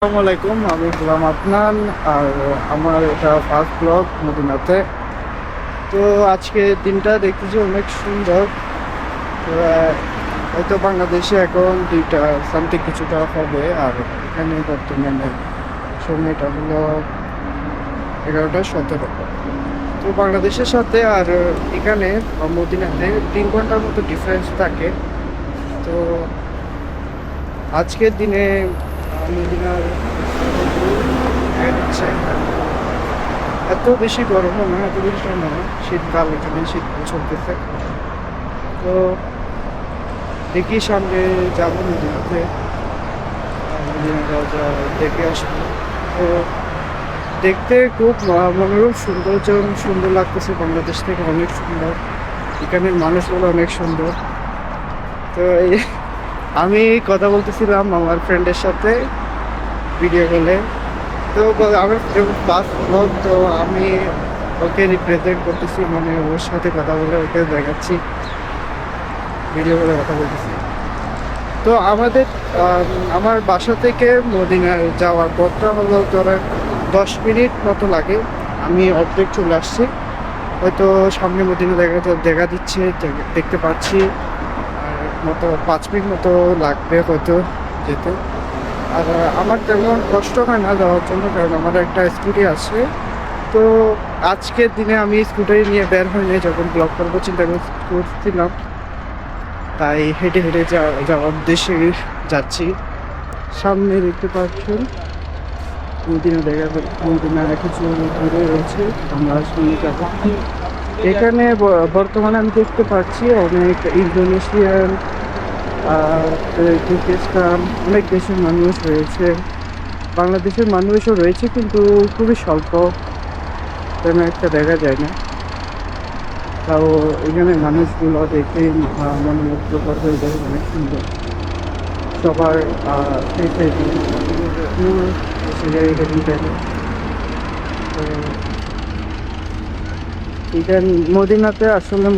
আসসালামু আলাইকুম, আমি হলাম আদনান। আর আমার এটা ফার্স্ট ব্লগ মদিনাতে। তো আজকে দিনটা দেখতেছি অনেক সুন্দর। তো হয়তো বাংলাদেশে এখন 2টা সামথিং কিছুটা হবে, আর এখানে বর্তমানে সময়টা হলো 11টা 17। তো বাংলাদেশের সাথে আর এখানে মদিনাতে 3 ঘন্টার মতো ডিফারেন্স থাকে। তো আজকের দিনে মদিনার হচ্ছে এত বেশি গরমও না, এত বেশি ঠান্ডা না, শীতকাল, এখানে শীতকাল চলতেছে। তো দেখি সামনে যাবো নদীতে, যা দেখে আসবো। তো দেখতে খুব মনোরম সৌন্দর্য, সুন্দর লাগতেছে। বাংলাদেশ থেকে অনেক সুন্দর, এখানের মানুষগুলো অনেক সুন্দর। তো আমি কথা বলতেছিলাম আমার ফ্রেন্ডের সাথে ভিডিও কলে। তো আমার বাস ব্লগ, তো আমি ওকে রিপ্রেজেন্ট করতেছি, মানে ওর সাথে কথা বলে ওকে দেখাচ্ছি, ভিডিও করে কথা বলতেছি। তো আমার বাসা থেকে মদিনায় যাওয়ার পথটা হলো ধরেন 10 মিনিট মতো লাগে। আমি অর্ধেক চলে আসছি, হয়তো সামনে মদিনা দেখা দিচ্ছে, দেখতে পাচ্ছি। আর মতো 5 মিনিট মতো লাগবে হয়তো যেতে। আর আমার তেমন কষ্ট হয় না যাওয়ার জন্য, কারণ আমার একটা স্কুটি আছে। তো আজকের দিনে আমি স্কুটার নিয়ে বের হইনি, যখন ব্লগ করবো চিন্তা করছিলাম, তাই হেঁটে হেঁটে যাওয়ার উদ্দেশ্যে যাচ্ছি। সামনে দেখতে পাচ্ছেন মদিনা কিছু দূরে রয়েছে, আমরা সামনে যাব। এখানে বর্তমানে আমি দেখতে পাচ্ছি অনেক ইন্দোনেশিয়ান, তুর্কিস্তান, অনেক দেশের মানুষ রয়েছে। বাংলাদেশের মানুষও রয়েছে, কিন্তু খুবই স্বল্প, তেমন একটা দেখা যায় না। তাও এখানে মানুষগুলো দেখে মনোমুগ্ধকর হয়ে যায়, অনেক সুন্দর। সবার এখানে মদিনাতে আসলে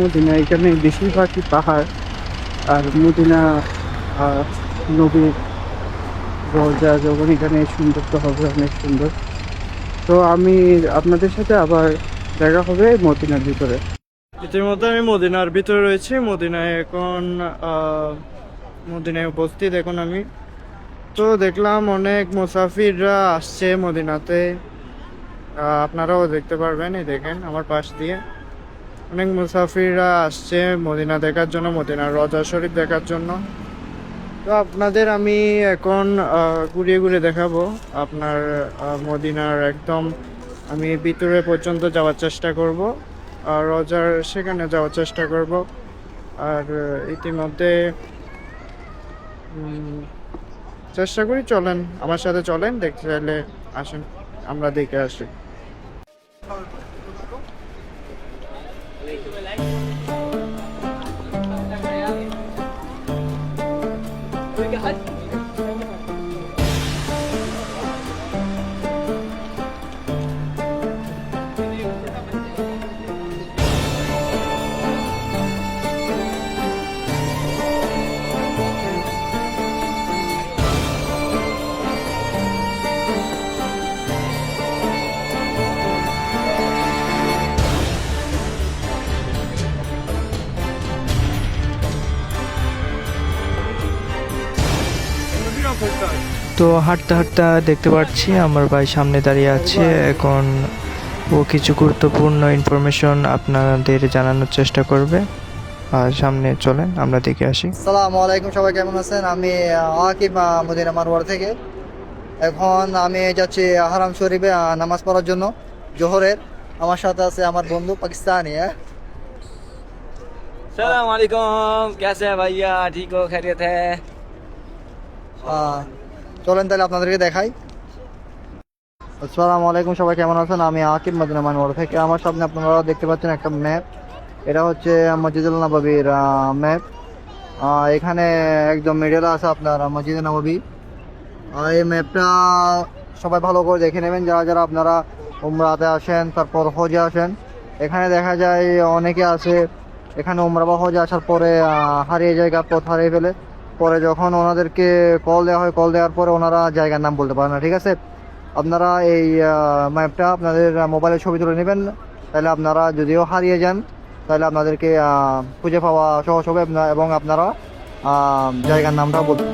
এখানে বেশিরভাগই পাহাড়। আর মদিনা নবীর রওজা, যখন এখানে সুন্দর তো হবে, অনেক সুন্দর। তো আমি আপনাদের সাথে আবার দেখা হবে মদিনার ভিতরে। ইতিমধ্যে আমি মদিনার ভিতরে রয়েছি। মদিনায় এখন মদিনায় উপস্থিত এখন আমি। তো দেখলাম অনেক মুসাফিররা আসছে মদিনাতে। আপনারাও দেখতে পারবেন, এই দেখেন আমার পাশ দিয়ে অনেক মুসাফিররা আসছে মদিনা দেখার জন্য, মদিনার রওজা শরীফ দেখার জন্য। তো আপনাদের আমি এখন ঘুরিয়ে ঘুরিয়ে দেখাবো আপনার মদিনার একদম আমি ভিতরে পর্যন্ত যাওয়ার চেষ্টা করব, আর রোজার সেখানে যাওয়ার চেষ্টা করব। আর ইতিমধ্যে চেষ্টা করি, চলেন আমার সাথে, চলেন দেখতে চাইলে আসেন, আমরা দেখে আসি। তো হাঁটতে হাঁটতে দেখতে পাচ্ছি আমার ভাই সামনে দাঁড়িয়ে আছে। এখন ও কিছু গুরুত্বপূর্ণ ইনফরমেশন আপনাদের জানানোর চেষ্টা করবে। আর সামনে চলেন আমরা দেখে আসি। আসসালামু আলাইকুম, সবাই কেমন আছেন? আমি আকিব, মদিনা মারওয়ার থেকে। এখন আমি যাচ্ছি হারাম শরীফে নামাজ পড়ার জন্য জোহরের। আমার সাথে আছে আমার বন্ধু পাকিস্তানি। सलाम वालेकुम, कैसे हैं भैया? ठीक हो, खैरियत है? চলেন তাহলে আপনাদেরকে দেখাই। আসসালামু আলাইকুম, সবাই কেমন আছেন? আমি আকিব, মদিনা মারওয়ার থেকে। আমার সামনে আপনারা দেখতে পাচ্ছেন একটা ম্যাপ। এটা হচ্ছে মসজিদুল নববীর ম্যাপ। এখানে একদম মিডলে আছে আপনার মসজিদে নববী। এই ম্যাপটা সবাই ভালো করে দেখে নেবেন, যারা যারা আপনারা উমরাতে আসেন, তারপর হজে আসেন। এখানে দেখা যায় অনেকে আছে এখানে উমরা বা হজে আসার পরে হারিয়ে যায়, পথ হারিয়ে ফেলে। পরে যখন ওনাদেরকে কল দেওয়া হয়, কল দেওয়ার পরে ওনারা জায়গার নাম বলতে পারে না। ঠিক আছে, আপনারা এই ম্যাপটা আপনাদের মোবাইলে ছবি তুলে নেবেন, তাহলে আপনারা যদিও হারিয়ে যান তাহলে আপনাদেরকে খুঁজে পাওয়া সহজ হবে এবং আপনারা জায়গার নামটা বলতে।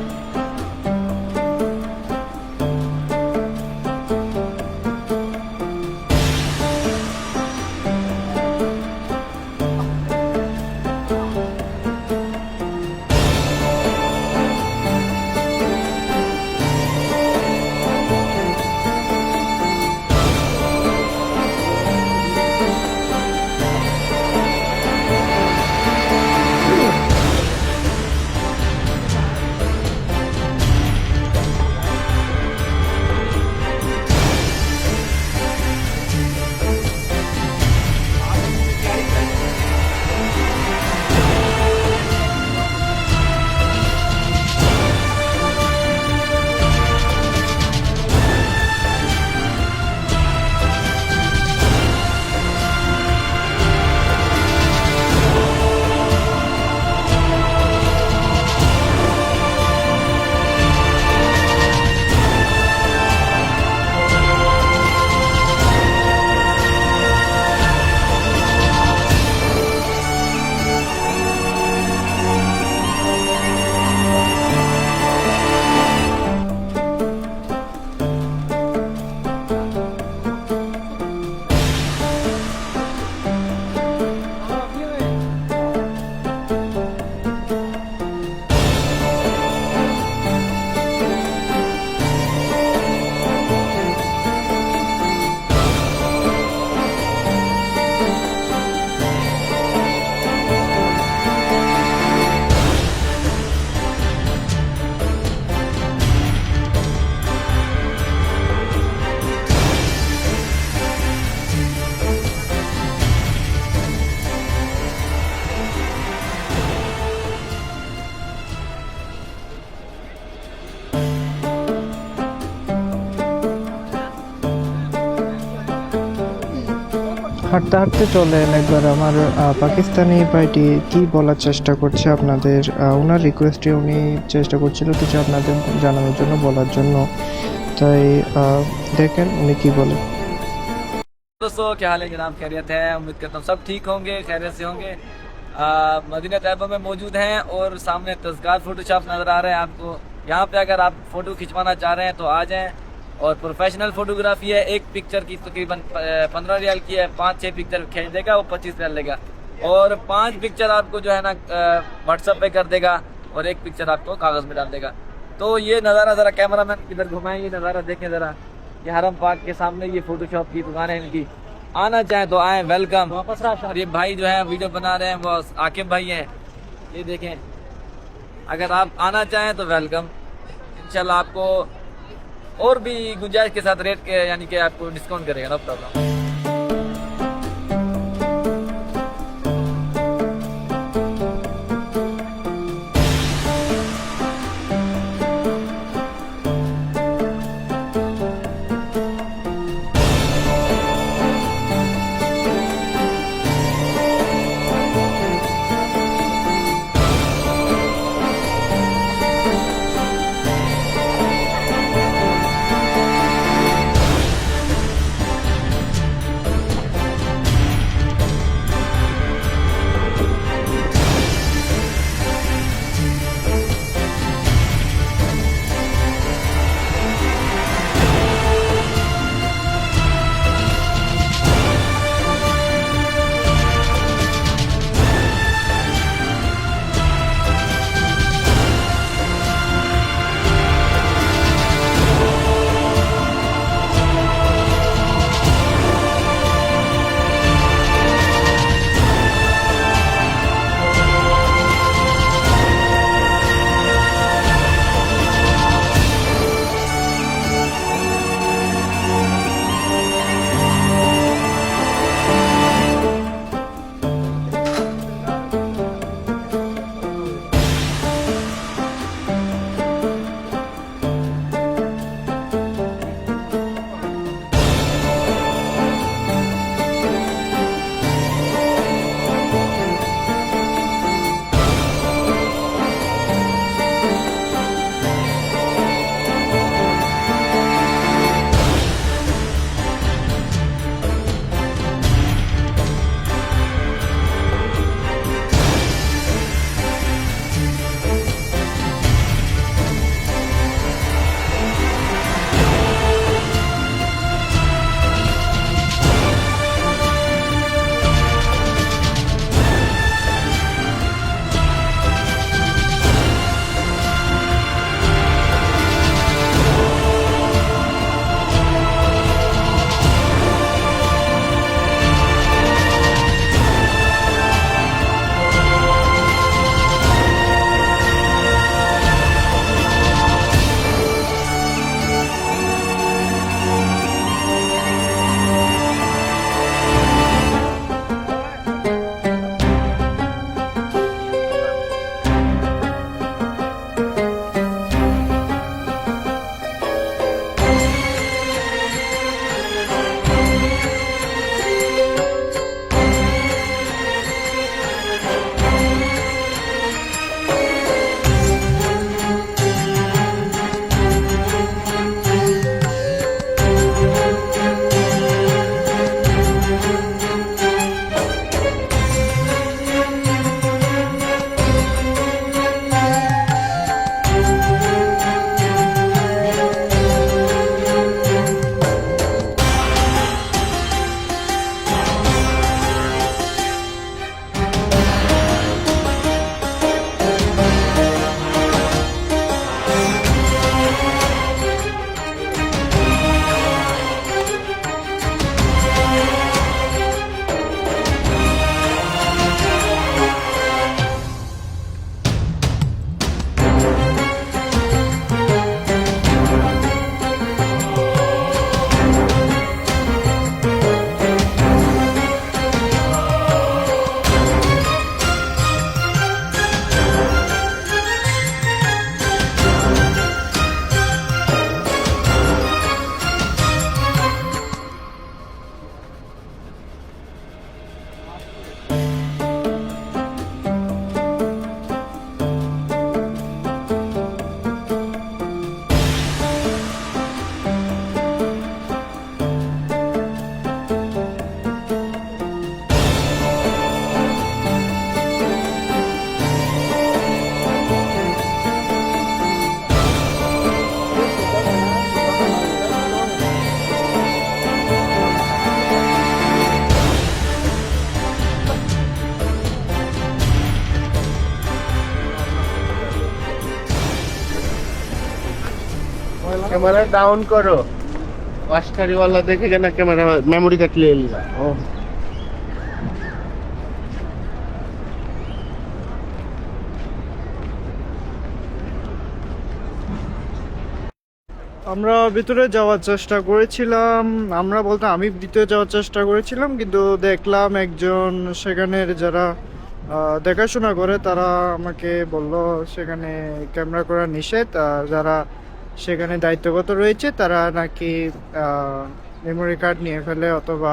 হাঁটতে হাঁটতে চলেন একবার আমার পাকিস্তানি ভাইটি কি বলার চেষ্টা করছে আপনাদের, ওনার রিকোয়েস্টে উনি চেষ্টা করছিল কিছু আপনাদের জানানোর জন্য, বলার জন্য। তাই দেখেন উনি কি বলে। दोस्तों क्या हाल है जनाब, खैरियत है? उम्मीद करता हूँ सब ठीक होंगे, खैरियत से होंगे। मदीना तैयबा में मौजूद हैं और सामने तज़कार फोटो शॉप नज़र आ रहे हैं आपको। यहाँ पे अगर आप फ़ोटो खिंचवाना चाह रहे हैं तो आ जाएं। और प्रोफेशनल फोटोग्राफी है, एक पिक्चर की तकरीबन 15 रियाल की है, 5-6 पिक्चर खींच देगा, वो 25 रियाल लेगा। और 5 पिक्चर आपको जो है ना व्हाट्सएप पे कर देगा और एक पिक्चर आपको कागज़ में डाल देगा। तो ये नज़ारा ज़रा कैमरा मैन इधर घुमाएं, ये नज़ारा देखें ज़रा। ये हरम पाक के सामने ये फोटोशॉप की दुकान है इनकी। आना चाहें तो आए, वेलकम। और ये भाई जो है वीडियो बना रहे हैं वो आकिब भाई हैं, ये देखें। अगर आप आना चाहें तो वेलकम, इंशाल्लाह आपको और भी गुंजाइश के साथ रेट के यानी कि आपको डिस्काउंट करेगा, नो प्रॉब्लम। कैमरा डाउन करो, वास्टरी वाला देखेगा ना कैमरा मेमोरी कार्ड ले लिया। আমরা ভিতরে যাওয়ার চেষ্টা করেছিলাম, আমরা বলতে আমি ভিতরে যাওয়ার চেষ্টা করেছিলাম, কিন্তু দেখলাম একজন সেখানের যারা দেখাশোনা করে তারা আমাকে বলল সেখানে ক্যামেরা করা নিষেধ। যারা সেখানে দায়িত্বগত রয়েছে তারা নাকি মেমোরি কার্ড নিয়ে ফেলে, অথবা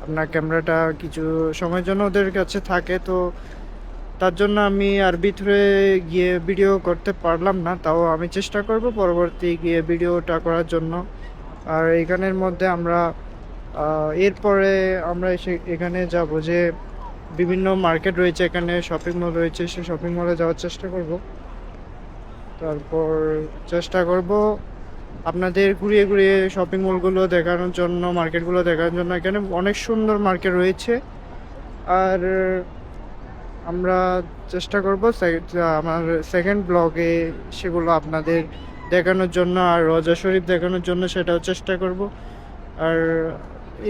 আপনার ক্যামেরাটা কিছু সময়ের জন্য ওদের কাছে থাকে। তো তার জন্য আমি আর ভিতরে গিয়ে ভিডিও করতে পারলাম না। তাও আমি চেষ্টা করব পরবর্তী গিয়ে ভিডিওটা করার জন্য। আর এখানের মধ্যে আমরা এরপরে আমরা এখানে যাব যে বিভিন্ন মার্কেট রয়েছে, এখানে শপিং মল রয়েছে, সেই শপিং মলে যাওয়ার চেষ্টা করব। তারপর চেষ্টা করব আপনাদের ঘুরিয়ে ঘুরিয়ে শপিং মলগুলো দেখানোর জন্য, মার্কেটগুলো দেখানোর জন্য। এখানে অনেক সুন্দর মার্কেট রয়েছে। আর আমরা চেষ্টা করব আমার সেকেন্ড ব্লগে সেগুলো আপনাদের দেখানোর জন্য, আর রোজা শরীফ দেখানোর জন্য সেটাও চেষ্টা করব। আর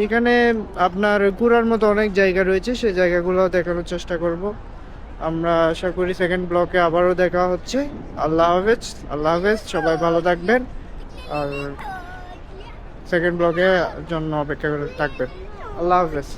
এখানে আপনার ঘোরার মতো অনেক জায়গা রয়েছে, সেই জায়গাগুলো দেখানোর চেষ্টা করব। আমরা আশা করি সেকেন্ড ব্লগে আবারও দেখা হচ্ছে। আল্লাহ হাফেজ, আল্লাহ হাফেজ, সবাই ভালো থাকবেন। আর সেকেন্ড ব্লগের জন্য অপেক্ষা করে থাকবেন। আল্লাহ হাফেজ।